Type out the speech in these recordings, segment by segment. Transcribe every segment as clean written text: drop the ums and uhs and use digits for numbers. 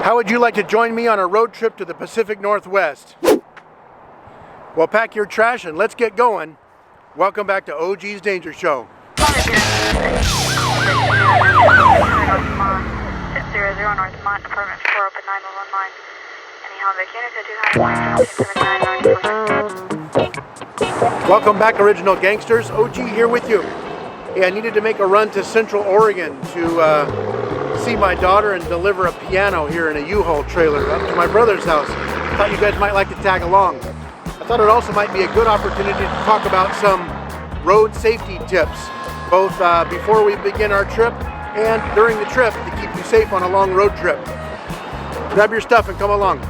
How would you like to join me on a road trip to the Pacific Northwest? Well, pack your trash and let's get going. Welcome back to OG's Danger Show. Welcome back, original gangsters. OG here with you. Hey, I needed to make a run to Central Oregon to see my daughter and deliver a piano here in a U-Haul trailer up to my brother's house. I thought you guys might like to tag along. I thought it also might be a good opportunity to talk about some road safety tips, both before we begin our trip and during the trip to keep you safe on a long road trip. Grab your stuff and come along.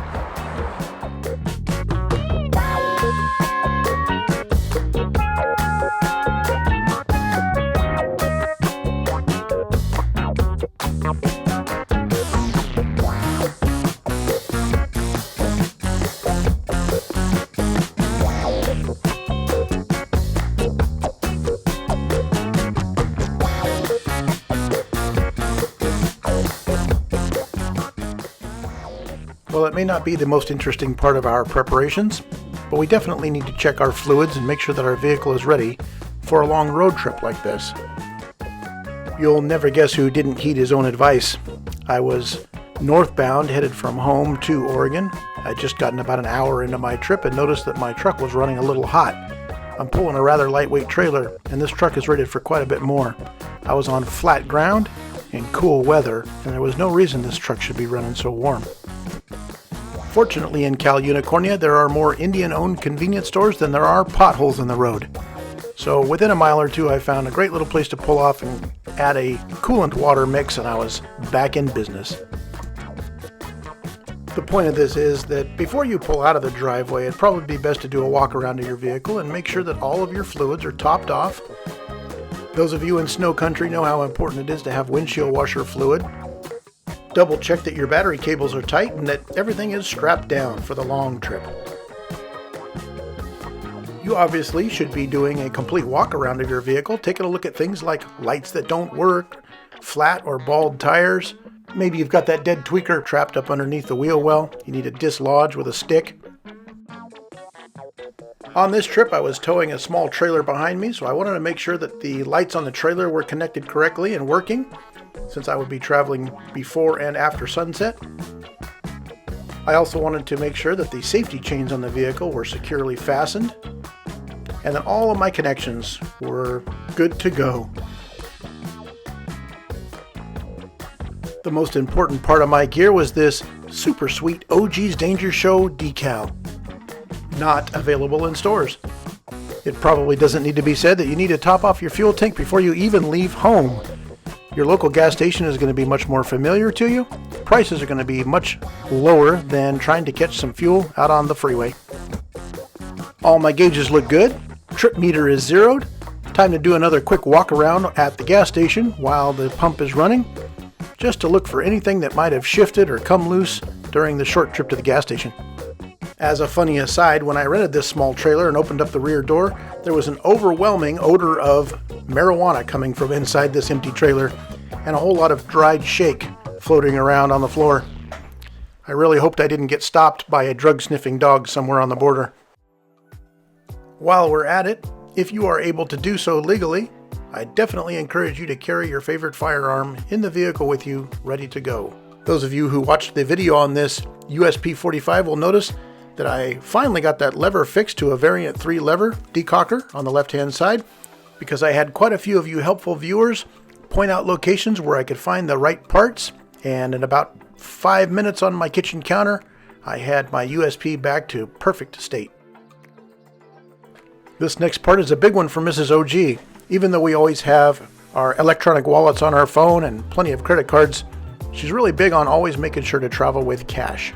Well, it may not be the most interesting part of our preparations, but we definitely need to check our fluids and make sure that our vehicle is ready for a long road trip like this. You'll never guess who didn't heed his own advice. I was northbound, headed from home to Oregon. I'd just gotten about an hour into my trip and noticed that my truck was running a little hot. I'm pulling a rather lightweight trailer, and this truck is rated for quite a bit more. I was on flat ground in cool weather, and there was no reason this truck should be running so warm. Fortunately, in Cal Unicornia, there are more Indian-owned convenience stores than there are potholes in the road. So within a mile or two, I found a great little place to pull off and add a coolant water mix, and I was back in business. The point of this is that before you pull out of the driveway, it'd probably be best to do a walk around of your vehicle and make sure that all of your fluids are topped off. Those of you in snow country know how important it is to have windshield washer fluid. Double check that your battery cables are tight and that everything is strapped down for the long trip. You obviously should be doing a complete walk around of your vehicle, taking a look at things like lights that don't work, flat or bald tires. Maybe you've got that dead tweaker trapped up underneath the wheel well. You need to dislodge with a stick. On this trip, I was towing a small trailer behind me, so I wanted to make sure that the lights on the trailer were connected correctly and working, since I would be traveling before and after sunset. I also wanted to make sure that the safety chains on the vehicle were securely fastened and that all of my connections were good to go. The most important part of my gear was this super sweet OG's Danger Show decal. Not available in stores. It probably doesn't need to be said that you need to top off your fuel tank before you even leave home. Your local gas station is going to be much more familiar to you. Prices are going to be much lower than trying to catch some fuel out on the freeway. All my gauges look good. Trip meter is zeroed. Time to do another quick walk around at the gas station while the pump is running, just to look for anything that might have shifted or come loose during the short trip to the gas station. As a funny aside, when I rented this small trailer and opened up the rear door, there was an overwhelming odor of marijuana coming from inside this empty trailer and a whole lot of dried shake floating around on the floor. I really hoped I didn't get stopped by a drug-sniffing dog somewhere on the border. While we're at it, if you are able to do so legally, I definitely encourage you to carry your favorite firearm in the vehicle with you, ready to go. Those of you who watched the video on this USP-45 will notice that I finally got that lever fixed to a Variant 3 lever decocker on the left-hand side, because I had quite a few of you helpful viewers point out locations where I could find the right parts, and in about 5 minutes on my kitchen counter, I had my USP back to perfect state. This next part is a big one for Mrs. OG. Even though we always have our electronic wallets on our phone and plenty of credit cards, she's really big on always making sure to travel with cash.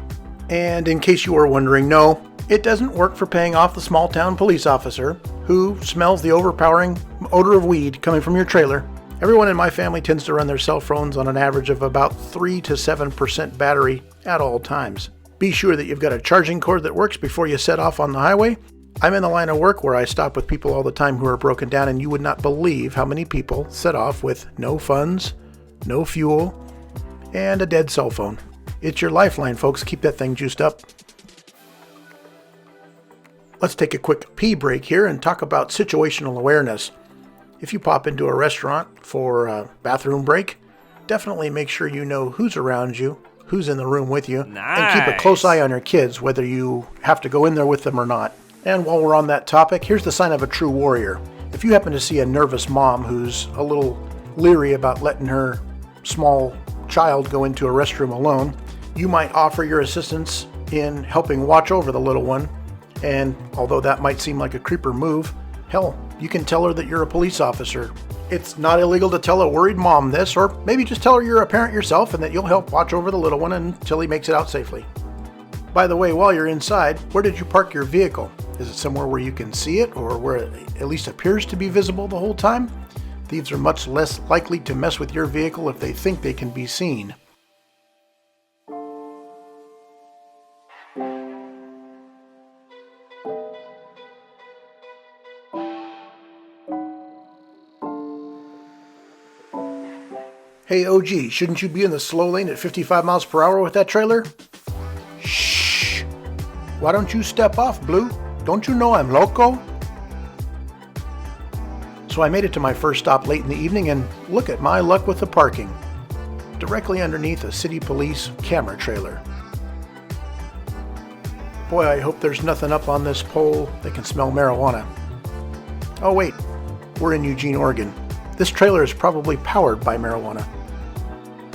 And in case you were wondering, no, it doesn't work for paying off the small town police officer who smells the overpowering odor of weed coming from your trailer. Everyone in my family tends to run their cell phones on an average of about 3 to 7% battery at all times. Be sure that you've got a charging cord that works before you set off on the highway. I'm in the line of work where I stop with people all the time who are broken down, and you would not believe how many people set off with no funds, no fuel, and a dead cell phone. It's your lifeline, folks. Keep that thing juiced up. Let's take a quick pee break here and talk about situational awareness. If you pop into a restaurant for a bathroom break, definitely make sure you know who's around you, who's in the room with you, and keep a close eye on your kids, whether you have to go in there with them or not. And while we're on that topic, here's the sign of a true warrior. If you happen to see a nervous mom who's a little leery about letting her small child go into a restroom alone, you might offer your assistance in helping watch over the little one. And although that might seem like a creeper move, hell, you can tell her that you're a police officer. It's not illegal to tell a worried mom this, or maybe just tell her you're a parent yourself and that you'll help watch over the little one until he makes it out safely. By the way, while you're inside, where did you park your vehicle? Is it somewhere where you can see it, or where it at least appears to be visible the whole time? Thieves are much less likely to mess with your vehicle if they think they can be seen. Hey OG, shouldn't you be in the slow lane at 55 miles per hour with that trailer? Shh! Why don't you step off, Blue? Don't you know I'm loco? So I made it to my first stop late in the evening, and look at my luck with the parking. Directly underneath a city police camera trailer. Boy, I hope there's nothing up on this pole that can smell marijuana. Oh wait, we're in Eugene, Oregon. This trailer is probably powered by marijuana.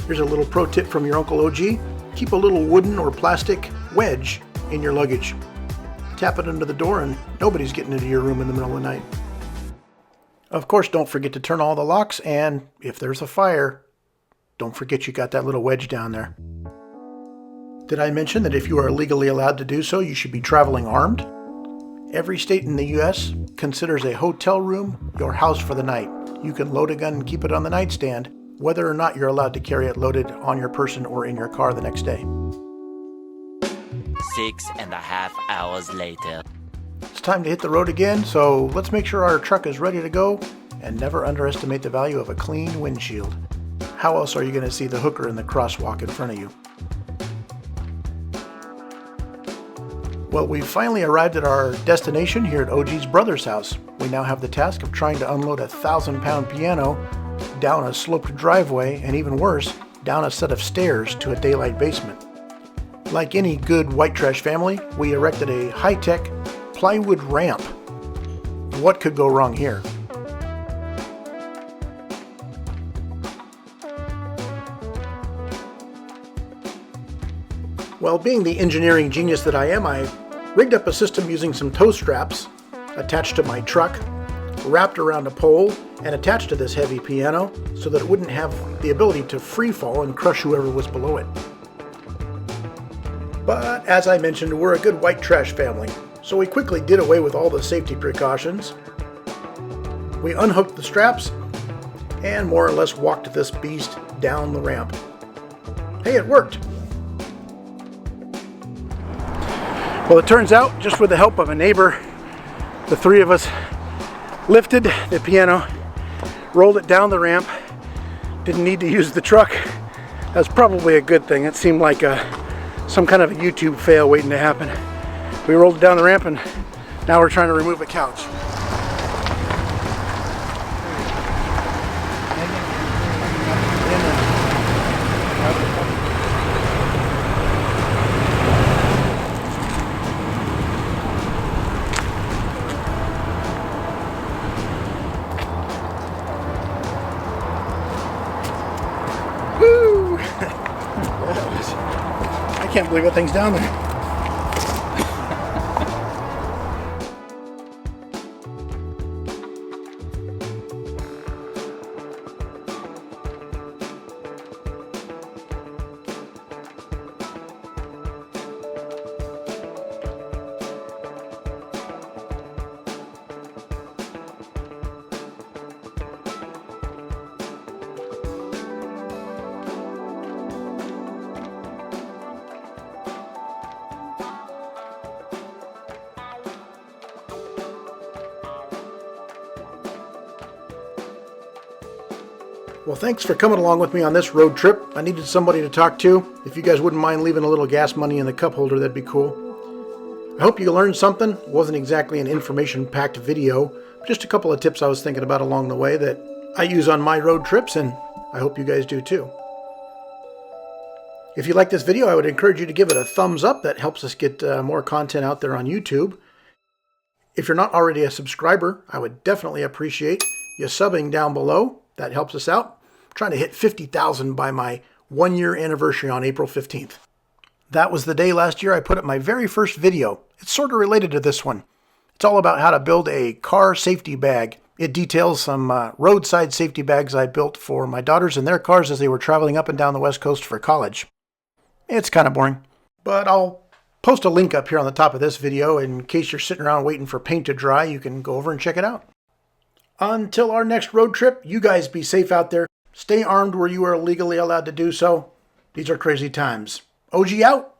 Here's a little pro tip from your Uncle OG. Keep a little wooden or plastic wedge in your luggage. Tap it under the door and nobody's getting into your room in the middle of the night. Of course, don't forget to turn all the locks, and if there's a fire, don't forget you got that little wedge down there. Did I mention that if you are legally allowed to do so, you should be traveling armed? Every state in the U.S. considers a hotel room your house for the night. You can load a gun and keep it on the nightstand, whether or not you're allowed to carry it loaded on your person or in your car the next day. 6.5 hours later. It's time to hit the road again, so let's make sure our truck is ready to go and never underestimate the value of a clean windshield. How else are you going to see the hooker in the crosswalk in front of you? Well, we've finally arrived at our destination here at OG's brother's house. We now have the task of trying to unload a 1,000-pound piano down a sloped driveway, and even worse, down a set of stairs to a daylight basement. Like any good white trash family, we erected a high-tech plywood ramp. What could go wrong here? Well, being the engineering genius that I am, I rigged up a system using some tow straps attached to my truck, wrapped around a pole, and attached to this heavy piano so that it wouldn't have the ability to free fall and crush whoever was below it. But as I mentioned, we're a good white trash family, so we quickly did away with all the safety precautions. We unhooked the straps and more or less walked this beast down the ramp. Hey, it worked! Well, it turns out, just with the help of a neighbor, the three of us lifted the piano, rolled it down the ramp, didn't need to use the truck. That's probably a good thing. It seemed like some kind of a YouTube fail waiting to happen. We rolled it down the ramp, and now we're trying to remove a couch. I can't believe that thing's down there. Well, thanks for coming along with me on this road trip. I needed somebody to talk to. If you guys wouldn't mind leaving a little gas money in the cup holder, that'd be cool. I hope you learned something. It wasn't exactly an information-packed video, just a couple of tips I was thinking about along the way that I use on my road trips, and I hope you guys do too. If you like this video, I would encourage you to give it a thumbs up. That helps us get more content out there on YouTube. If you're not already a subscriber, I would definitely appreciate you subbing down below. That helps us out. I'm trying to hit 50,000 by my 1-year anniversary on April 15th. That was the day last year I put up my very first video. It's sort of related to this one. It's all about how to build a car safety bag. It details some roadside safety bags I built for my daughters and their cars as they were traveling up and down the West Coast for college. It's kind of boring, but I'll post a link up here on the top of this video in case you're sitting around waiting for paint to dry. You can go over and check it out. Until our next road trip, you guys be safe out there. Stay armed where you are legally allowed to do so. These are crazy times. OG out.